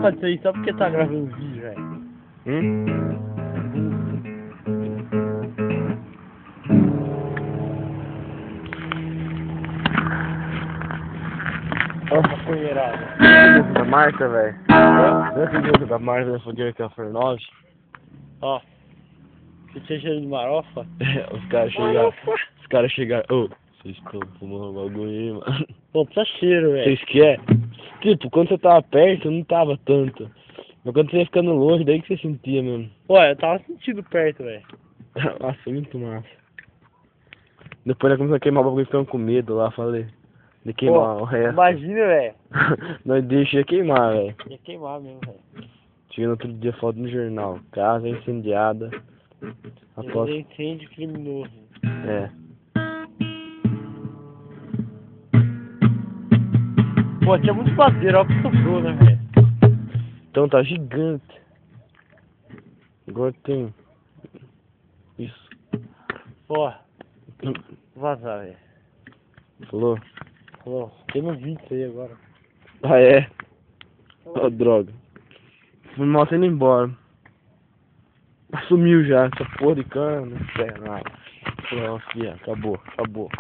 pode ser isso só porque tá gravando vídeo, velho. Nossa, fogueirada. Da Marta, velho. Esse jogo da Marta da fogueira que é a Fernove. Ó. Você tinha cheiro de marofa? Os caras chegaram. Ô, vocês estão fumando bagulho aí, mano. Pô, precisa cheiro, velho. Vocês querem? Tipo, quando você tava perto, não tava tanto. Mas quando você ia ficando longe, daí que você sentia mesmo. Ué, eu tava sentindo perto, velho. Nossa, muito massa. Depois nós começamos a queimar o bagulho, ficamos com medo lá, falei. De queimar o resto. Imagina, velho. Nós deixamos queimar, velho. Ia queimar mesmo, velho. Chega no outro dia, foto no jornal. Casa incendiada. Após... Incêndio criminoso. É. Pô, tinha muito madeira, olha o que sobrou, né, velho? Então tá gigante. Agora tem... Isso. Ó. Vazar, velho. Falou? Falou. Tem no vídeo isso aí agora. Ah, é? Ó, droga. Fui mal indo embora. Sumiu já, essa porra de cana, não sei nada. Pronto, acabou.